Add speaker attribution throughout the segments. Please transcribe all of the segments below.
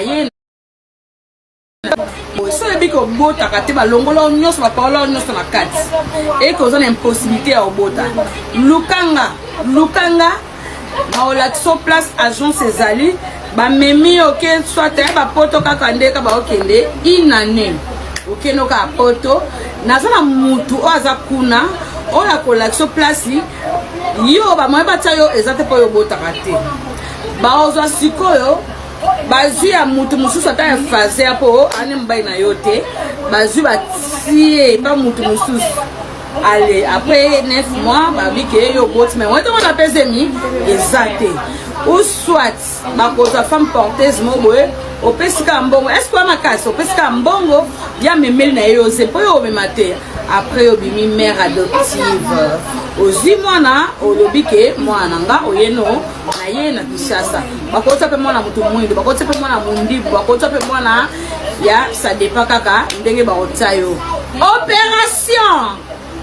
Speaker 1: aye so ebi ko bota kate ba longola nyonso ba parola nyonso na kati e ko zona impossibilité ya obota lukanga na olakso place agence ezali ba memi oke soit ba poto kaka ndeka ba okende inane okeno ka poto nazana mutu o aza kuna o la kolakso place yo ba moye batia yo ezate po yo bota kate ba ozwa sikoyo bazui ya mutu mususu ata ya faze apo ane mbai na yo te bazui batie pa mutu mususu allez après 9 mois babike yo boti mais on a pesé mi exacté ou soit ba koza femme porteuse mo boye o pesika mbongo est-ce que ma casse o pesika mbongo ya memeli na yo c'est pas yo memate après yo bimi mère adoptive ozi mwana olobike mwana nga oyeno na ye na Kinshasa bakota pe mwana mutu mwindi bakota pe mwana mundibu bakota pe mwana ya ça dépend kaka ndenge ba otayo opération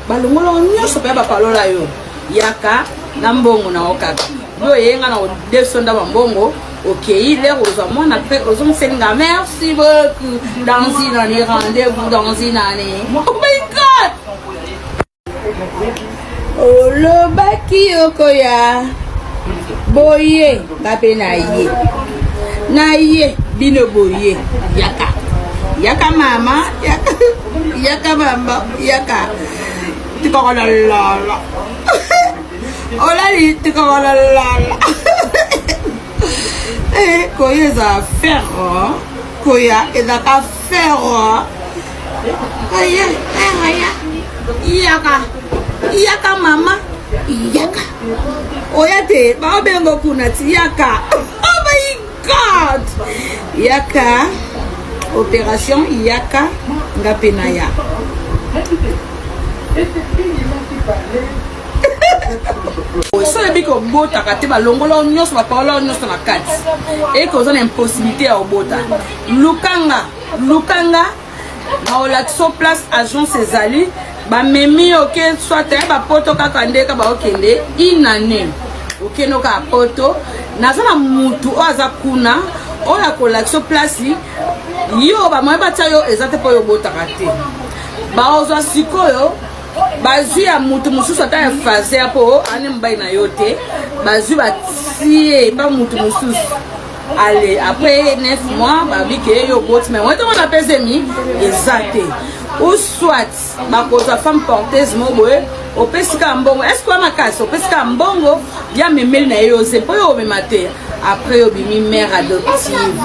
Speaker 1: balongolo nyonso pe ba palola yo yaka na mbongo na okaka yo yenga na desonda ba mbongo okay il est aux moi na pe aux senga merci beaucoup dans une année rendez-vous dans une année oh my god oh lo baki okoya boye kape na ye bino boye yaka mama yaka mama yaka tikola la olali tikola la koya za faire koya ezaka faire yaka mama yaka oyate ba bengo kuna ti yaka oh my god yaka opération yaka ngapenaya so ebi ko bota kate ba longola nyonso ba parola nyonso na kati e ko zona impossibilité ya obota lukanga na olakso place agence ezali ba memi oke soit ba poto kaka ndeka ba okende inane okeno ka poto nazana mutu o aza kuna o ya kolakso place yo ba moye batia yo ezate po yo bota kate ba ozwa sikoyo bazui ya mutu mususu ata ya faze apo ane mbai na yo te bazui batie pa mutu mususu allez après 9 mois babike yo boti mais on a pesé mi exacté ou soit ba koza femme porteuse mo boye o pesika mbongo est-ce que ma casse o pesika mbongo ya memeli na yo c'est pas yo memate après yo bimi mère adoptive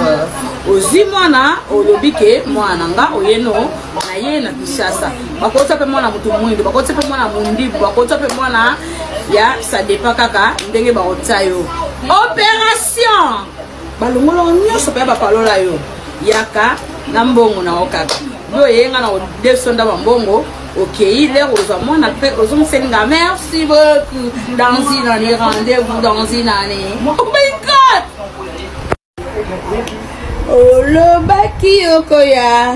Speaker 1: ozi mwana olobike mwana nga oyeno na ye na Kinshasa bakota pe mwana mutu mwindi bakota pe mwana mundibu bakota pe mwana ya ça dépend kaka ndenge ba otayo opération balongolo nyonso pe ba palola yo yaka na mbongo na okaka yo yenga na desonda ba mbongo okay il est aux moi na pe aux senga merci beaucoup dans une année rendez-vous dans une année oh my god oh lo baki okoya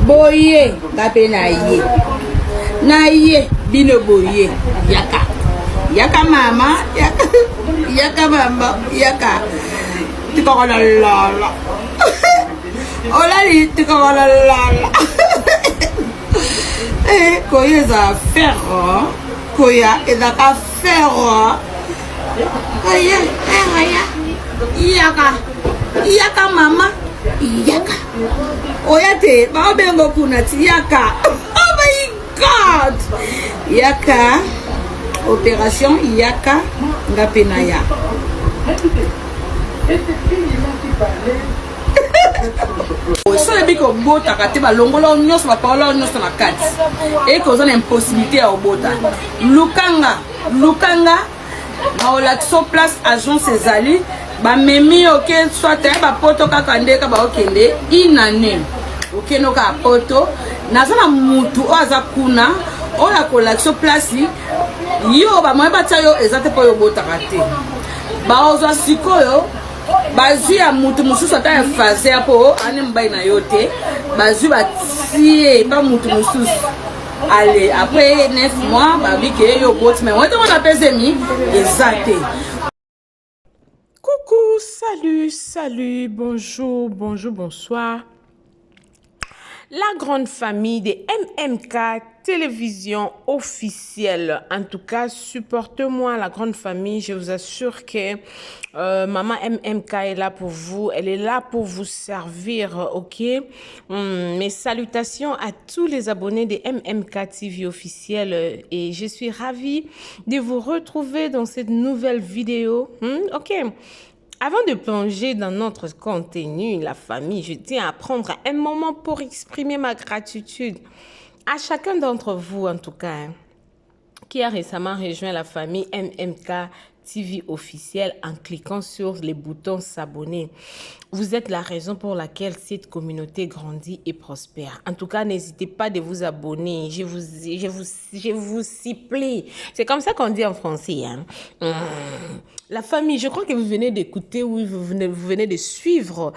Speaker 1: boye kape na ye bino boye yaka mama yaka mama yaka tikola la olali tikola la koya za faire koya ezaka faire yaka mama yaka oyate ba bengo kuna ti yaka oh my god yaka opération yaka ngapenaya so ebi ko bota kate ba longola nyonso ba parola nyonso na kati e ko zona impossibilité ya obota lukanga na olakso place agence ezali ba memi oke soit ba poto kaka ndeka ba okende inane okeno ka poto nazana mutu o aza kuna o la kolakso place yo ba moye batia yo ezate po yo bota kate ba ozwa sikoyo bazui ya mutu mususu ata ya faze apo ane mbai na yo te bazui batie pa mutu mususu allez après 9 mois babike yo boti mais on a pesé mi exacté. Coucou,
Speaker 2: Salut, bonjour, bonsoir. La grande famille des MMK Télévision officielle. En tout cas, supportez-moi, la grande famille. Je vous assure que Maman MMK est là pour vous. Elle est là pour vous servir, ok? Mes salutations à tous les abonnés des MMK TV officielle. Et je suis ravie de vous retrouver dans cette nouvelle vidéo. Ok? Avant de plonger dans notre contenu, la famille, je tiens à prendre un moment pour exprimer ma gratitude à chacun d'entre vous, en tout cas, qui a récemment rejoint la famille MMK TV officielle en cliquant sur les boutons s'abonner. Vous êtes la raison pour laquelle cette communauté grandit et prospère. En tout cas, n'hésitez pas de vous abonner. Je vous supplie. C'est comme ça qu'on dit en français. Hein? La famille, je crois que vous venez d'écouter ou vous venez de suivre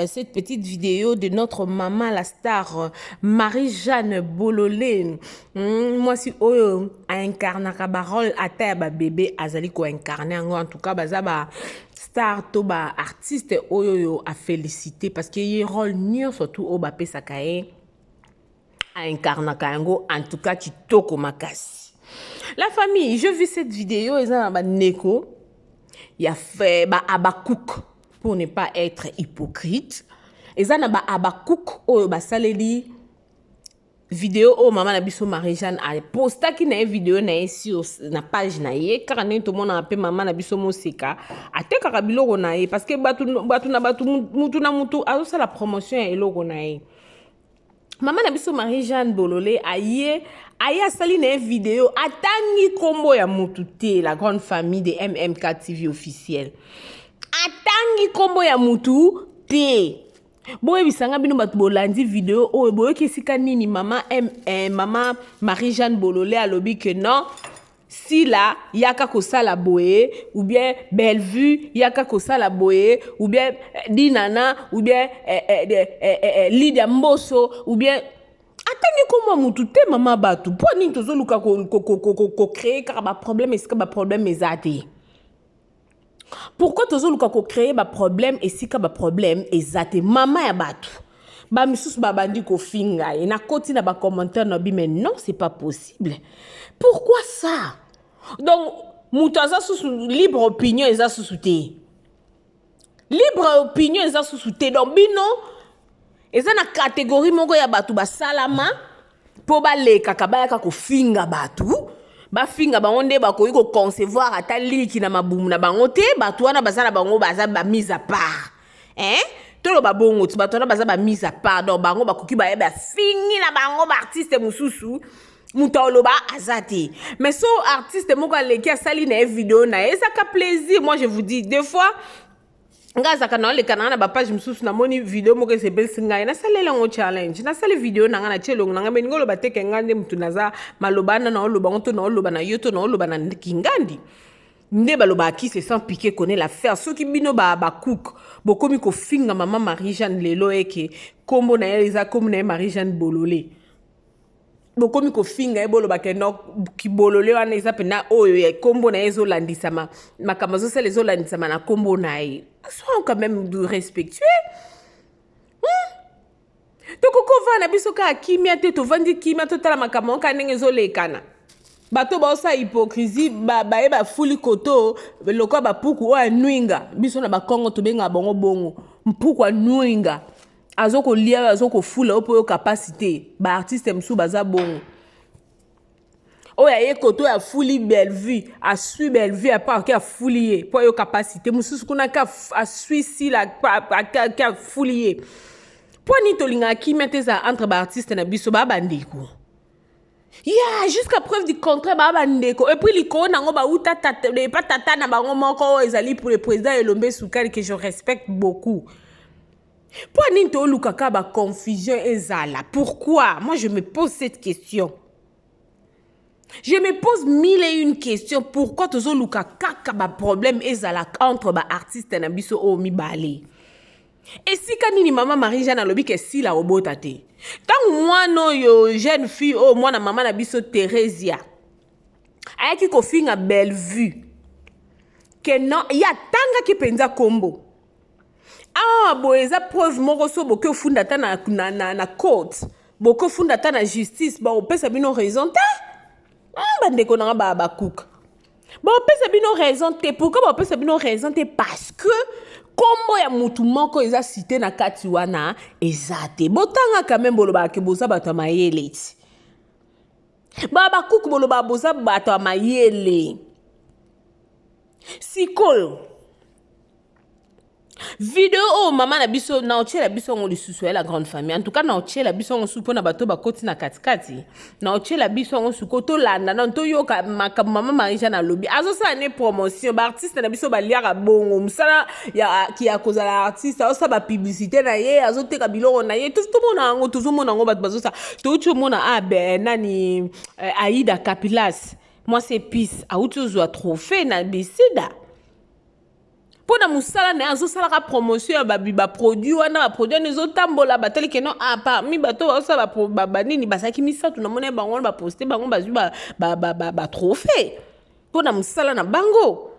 Speaker 2: cette petite vidéo de notre maman, la star Marie-Jeanne Bololé. Moi, si Oyo a incarné un rôle à terre, bébé Azali ko incarné en tout cas, bazaba star to ba artiste Oyo a félicité parce qu'il y a un rôle nier surtout au Bapé Sakae a incarné en tout cas kitoko makasi. La famille, je vis cette vidéo et ça neko. Il a fait Abakouk pour ne pas être hypocrite. Et ça n'a pas Abakouk ou Basaleli vidéo au maman na biso Marie-Jeanne a posté qui na vidéo na sur na page na ye car tout le monde a appelé maman na biso Moseka a te karabilo na ye parce que mutu na mutu a ça la promotion et logo na ye. Maman na biso Marie-Jeanne Bololé a sali na vidéo atangi kombo ya mutu te la grande famille de MMK TV officielle. Atangi kombo ya mutu te. Boye bisanga bino batu bolandi vidéo o boye kesika nini maman Marie-Jeanne Bololé a lobby que non si la yaka kosala boye ou bien Bellevue yaka kosala boye ou bien Dinana ou bien Lydia Mboso ou bien atangi koma mutu te mama batu po nini tozo luka ko créer car ba problème est-ce que ba problème ezate. Pourquoi tozo luka ko créer ba problème et si ka ba problème ezate mama ya batu ba misusu ba bandi ko finga et na koti na ba commentaire na bi mais non c'est pas possible. Pourquoi ça? Donc mutaza sous libre opinion eza sous te. Libre opinion eza sous te donc bino eza na catégorie moko ya batu ba salama po ba leka kabaya ko finga batu. Ba finga ba onde ba ko concevoir ata liki na mabumu na bango te batu wana bazana bango baza ba mise à part hein tolo ba bongo tu batu wana baza ba mise à part donc bango ba koki ba yeba fingi na bango ba artiste mususu mutolo ba azati mais so artiste moko leki asali na vidéo na ça ka plaisir. Moi je vous dis des fois ngaza kana le kana na ba page mususu na moni vidéo moko se bel singa na salela ngo challenge na sale vidéo na ngana chelo na ngame ngolo bateke ngande mtu naza malobana na oloba ngoto na oloba na yoto na oloba na kingandi nde baloba ki se sans piquer connaît l'affaire ceux qui bino ba cook bokomi ko finga maman Marie-Jeanne lelo eke kombo na eza comme na Marie-Jeanne Bololé bokomi ko finga eboloba ke no ki Bololé wana eza pena oyo ya kombo na ezo landisama makamazo se lezo landisama na kombo na e sois quand même respectueux. Toko vana biso ka kimia te to vandi kimia to tala makamon ka ndenge ezolekana. Bato ba osa hypocrisie ba fuli koto lokwa ba puku o anuinga biso na ba Kongo to benga bongo bongo mpuku anuinga azoko lia azoko fula opo yo capacité ba artiste msu baza bongo. Oya ye koto ya fuli Bellevue a sui Bellevue a pas ka fulier pour yo capacité mususu kuna ka a sui si la ka fulier pour ni tolinga ki meteza entre ba artiste na biso ba bandeko yeah jusqu'à preuve du contraire ba bandeko et puis liko nango ba uta tata pas tata na bango moko ezali pour le président Elombe Sukari que je respecte beaucoup. Pour ni to lukaka ba confusion ezala pourquoi moi je me pose cette question. Je me pose mille et une questions. Pourquoi tozo luka kaka ba problème ezala entre ba artiste na biso o mi balé. Et si kanini maman Marie-Jeanne alobi ke si la robota te. Tant moi no yo jeune fille o moi na maman na biso Theresia. Ayaki ko finga Bellevue. Que non ya tanga ki penza kombo. Ah, bon, eza preuve moko so boke funda ta na court. Boke funda ta na justice, ba opesa bino raison te. Bandeko na ba cook. Ba opesa bino raison te. Pourquoi ba opesa bino raison te? Parce que kombo ya mutu moko eza cité na kati wana eza te. Botanga quand même boloba ke boza bato mayele ti. Ba cook boloba boza bato mayele. Sikolo. Vidéo oh maman na biso na otie la biso ngo lisusu la grande famille. En tout cas na otie la biso ngo supo na bato ba koti na katikati. Na otie la biso ngo suko to landa na to yoka maman Marie-Jeanne na lobby. Azo sa ne promotion ba artiste na biso ba liaka bongo. Musala ya ki a cause la artiste azo sa ba publicité na ye azo te ka biloko na ye tout mona ngo toujours mona ngo bato bazo sa. To uti mona nani Aïda Capilas. Moi c'est pisse. A uti zo trophée na bisida. Pour na musala na azo sala ka promotion ba produit wana ba produit nezo tambola bateli keno parmi bato osa ba nini basaki misatu na mona bango ba poster bango bazui ba trophée pour na musala na bango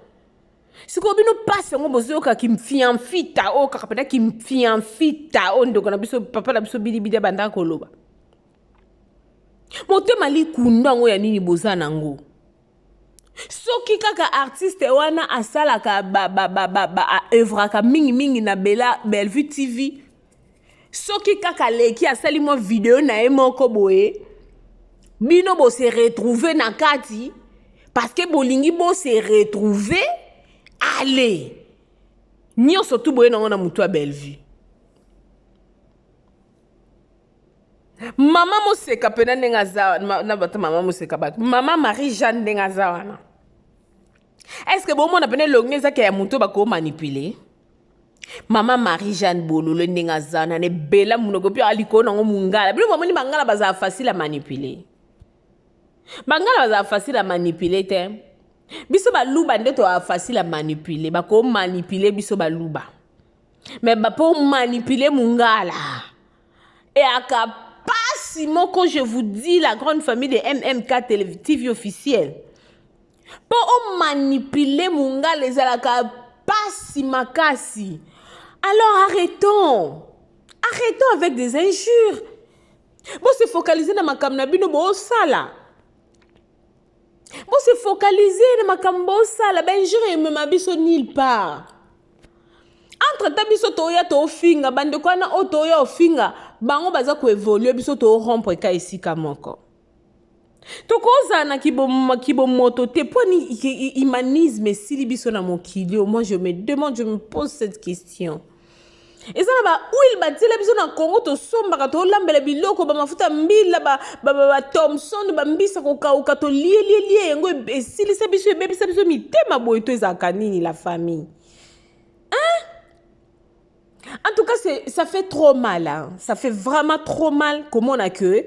Speaker 2: siko bino passe ngo bozo ka kimfiamfita o ka kapena kimfiamfita o ndoko na biso papa na biso bilibide banda koloba motema likunda ngo ya nini bozana ngo. Soki kaka artiste wana asala ka œuvre ka mingi na Bellevue TV. Soki kaka leki asali mo vidéo na e moko boye. Bino bo se retrouver na kati parce que bolingi bo se retrouver allez. Nyonso tu boye na mutu a Bellevue. Mama Moseka pena ndenga za na bata mama Moseka bat. Mama Marie-Jeanne ndenga za wana. Est-ce que bon mon appelle l'ongné ça qui a muto ba ko manipuler? Mama Marie-Jeanne Bololo ndenga za na ne bela munogopi aliko na ngomungala. Bilo mama ni bangala baza facile à manipuler. Bangala baza facile à manipuler te. Biso ba luba ndeto a facile à manipuler. Ba ko manipuler biso ba luba. Mais ba pour manipuler mungala. Et à pas si moko je vous dis la grande famille de MMK TV officielle. Pour manipuler munga les alaka pas si makasi. Alors arrêtons. Arrêtons avec des injures. Bon se focaliser dans ma kamnabino bo sala. Bon se focaliser dans ma kambo sala ben injure me mabiso nulle part. Entre tabiso toya to finga bande kwana o toya finga bango baza ko évoluer biso to rompre ka ici kamoko. To koza na kibo moto te poni humanisme sili biso na mokili. Moi je me demande, je me pose cette question. Et ça ba où il batile biso na Congo to somba to lambela biloko ba mafuta mbila ba Thomson ba mbisa ko ka to lié ngo sili se biso biso mitema boy to ezaka nini la famille. En tout cas, ça fait trop mal. Hein. Ça fait vraiment trop mal. Comment on a que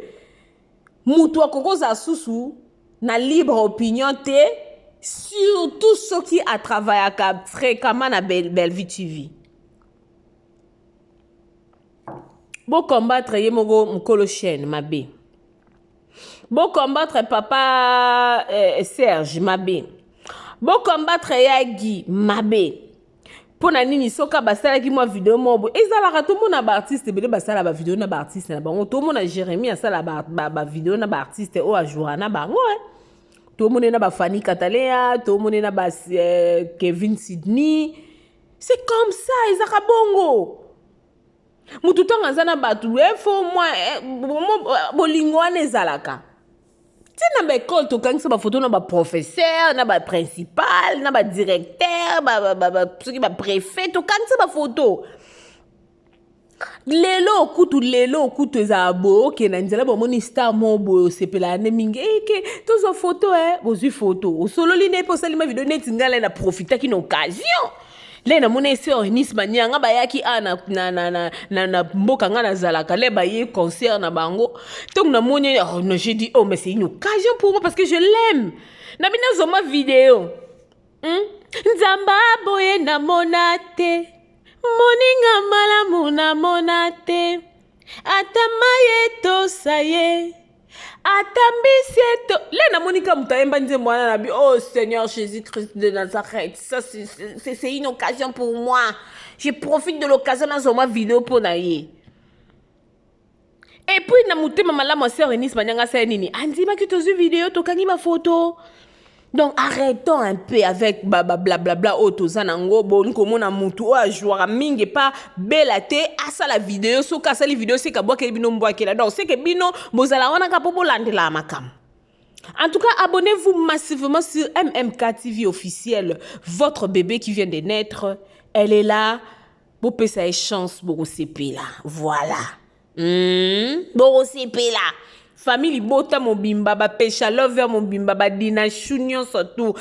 Speaker 2: Moutoua Kokoza Soussou na libre opinion te surtout ceux qui a travaillé fréquemment na Bellevue TV. Bon combattre Yemogo Mkolo Chen Mabé. Bon combattre papa Serge Mabé. Bon combattre Yagi Mabé. Pour na nini soka basala ki moi vidéo mobo ezala to mona ba artiste bele basala ba vidéo na ba artiste na bango to mona Jérémy asala ba vidéo na ba artiste o ajura na bango to mona na ba Fanny Katalea to mona na ba Kevin Sydney c'est comme ça ezaka bongo mutu tanga zana batu efo moi bolingwana ezalaka. Si na école to kangisa ba photo na ba professeur na ba principal na ba directeur ba préfet to kangisa ba photo lelo kutu ezabo ke na nzela ba moni star mobo sepela ne mingi ke to zo photo bozu photo solo line po salima video net ngala na profiter ki na occasion. Le na mona ese organisme nyanga bayaki na mboka nga na zalaka le baye concert na bango donc na moni no j'ai dit oh mais c'est une occasion pour moi parce que je l'aime na bina zoma vidéo nzamba boye na monate moninga malamu na monate atamaye to saye atambisieto le na monika mutaemba nze mwana na bi oh Seigneur Jésus-Christ de Nazareth ça c'est une occasion pour moi Je profite de l'occasion dans ma vidéo pour naïe. Et puis, na mutema malama sœur Eunice Manyanga sa nini. Andima ki tozu vidéo, tokangi ma photo. Donc, arrêtons un peu avec blablabla otozanango bon komona mutu o ajouera mingi pas belate asa la vidéo so kasa les vidéos c'est kabwa ke bino mbwa kela. Donc, c'est que bino bozala wana ka popo landela makam. En tout cas, abonnez-vous massivement sur MMK TV officiel. Votre bébé qui vient de naître, elle est là. Pour que ça ait chance, pour CP là. Voilà. Pour CP là. Famille bota mon bimba, ba pecha lover mon bimba, ba dina chunion surtout,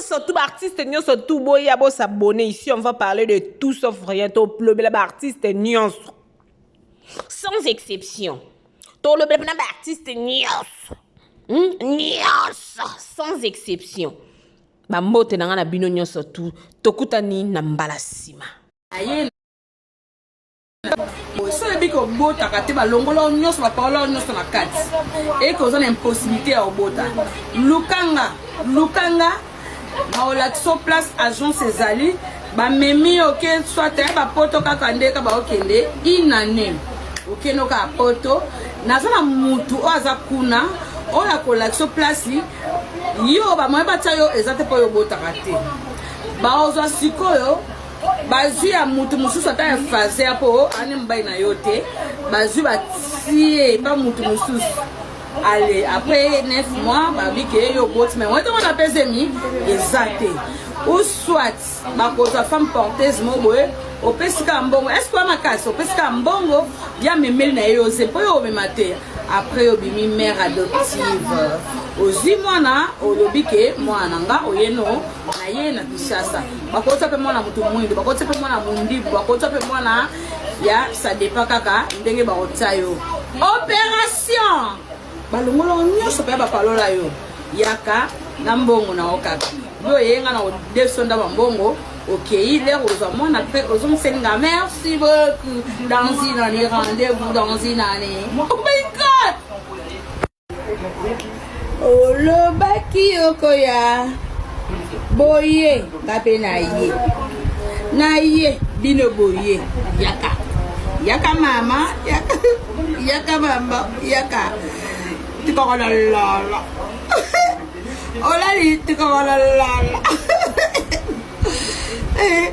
Speaker 2: surtout, artiste nyon surtout, boya bo s'abonner. Ici, on va parler de tout sauf rien. Ton bleu, artiste nyon. Sans exception. Tout le blabla artiste nios. Nios. Sans exception. Ba mote na ngana bino nyonso tu. Tokutani na mbala sima.
Speaker 1: Aye. So ebi ko bota kate ba longola nyonso ba parola nyonso na kati. Et que vous avez impossibilité à bota. Lukanga na olaxo place agence ezali ba memi OK soit ba poto kaka ndeka ba okende inane. OK no ka poto nazana mutu oza kuna oya kolakso place yo ba moye batayo ezate po yo bota kate ba ozo sikoyo bazu ya mutu mususu ata ya faze apo ane mbai na yote bazu batie ba mutu mususu allez après 9 mois ba bike yo bot mais on a pesé mi ezate ou soit ba koza femme porteuse moboe au pesika mbongo est-ce que ma casse au pesika mbongo bien memel na yo c'est pour yo memate après yo bimi mère adoptive ozi mwana olobike mwana nga oyeno na ye na Kishasa bakota pe mwana mutu mwindi bakota pe mwana mundibu bakota pe mwana ya ça dépend kaka ndenge ba otayo opération balongolo nyonso pe ba palola yo yaka na mbongo na okaka yo yenga na desonda ba mbongo. OK, il est aux mon après aux hommes senga merci beaucoup dans une année rendez-vous dans une année. Oh my god. Oh le baki okoya boye kape na ye bino boye yaka mama yaka mama yaka tikola la olali tikola la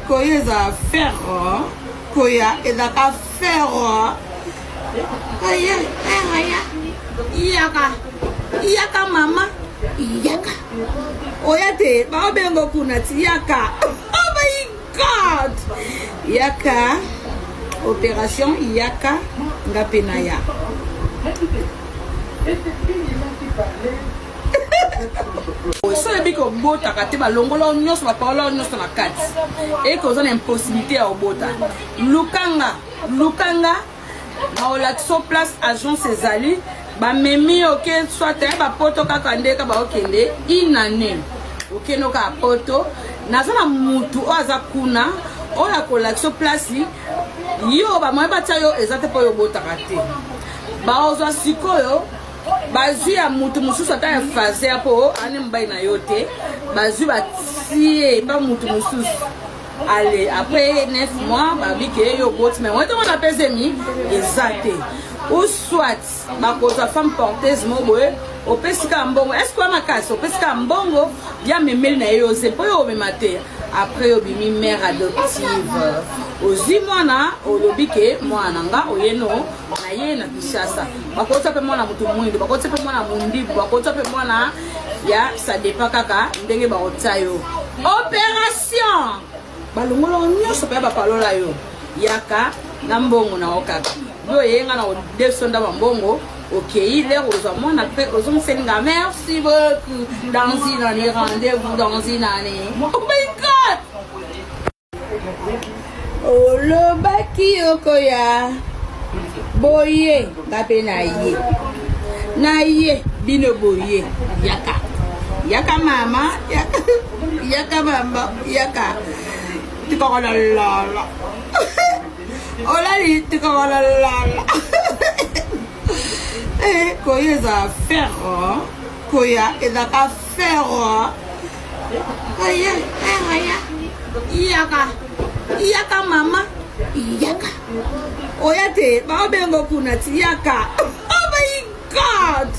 Speaker 1: koya eza faire koya ezaka faire yaka mama yaka oya te baobengo kuna ti yaka. Oh my god yaka opération yaka ngapena ya so ebi ko bota kate ba longola nyonso ba parola nyonso na kati et que vous avez impossibilité à bota lukanga na olaxo place agence ezali ba memi OK soit ba poto kaka ndeka ba okende inane OK no ka poto nazana mutu oza kuna oya kolaxo place yo ba moye batayo ezate po yo bota kate ba ozo sikoyo bazu ya mutu mususu ata ya faze apo ane mbai na yote bazu batie ba mutu mususu allez après 9 mois ba bike yo bot mais on a pesé mi ezate ou soit ba koza femme porteuse moboe au pesika mbongo est-ce que ma casse au pesika mbongo bien memel na yo c'est pour yo memate après yo bimi mère adoptive ozi mwana olobike mwana nga oyeno na ye na Kishasa bakota pe mwana mutu mwindi bakota pe mwana mundibu bakota pe mwana ya ça dépend kaka ndenge ba otayo opération balongolo nyonso pe ba palola yo yaka na mbongo na okaka yo yenga na desonda ba mbongo. OK, il est aux mon après aux hommes senga merci beaucoup dans une année rendez-vous dans une année. Oh my god. Oh le baki okoya boye kape na ye bino boye yaka mama yaka mama yaka tikola la olali tikola la koya eza faire koya ezaka faire iyaka mama iyaka oyate baobengo kuna ti yaka. Oh my god,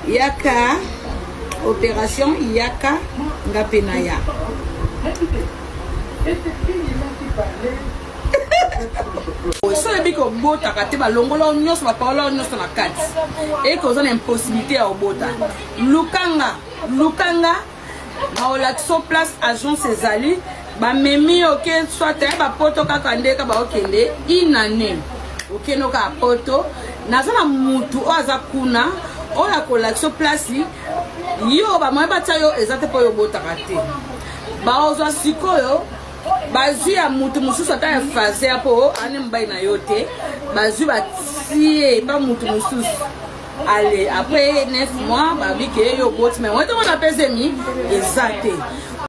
Speaker 1: yaka opération yaka ngapena ya. So le biko bota kate ba longola nyos ba paola nyos na kati et cause une impossibilité à bota lukanga ba olaxo place agence ezali ba memi ok soit ba poto kaka ndeka ba okende inane ok no ka poto nazana mutu oza kuna oya kolaxo place yo ba moya batia yo ezate po yo bota kate ba oza sikoyo bazui ya mutu mususu ata ya faze apo ane mbai na yo te bazui batie pa mutu mususu. Allez, après 9 mois, bah oui que yo bot mais on te pèse mi exact.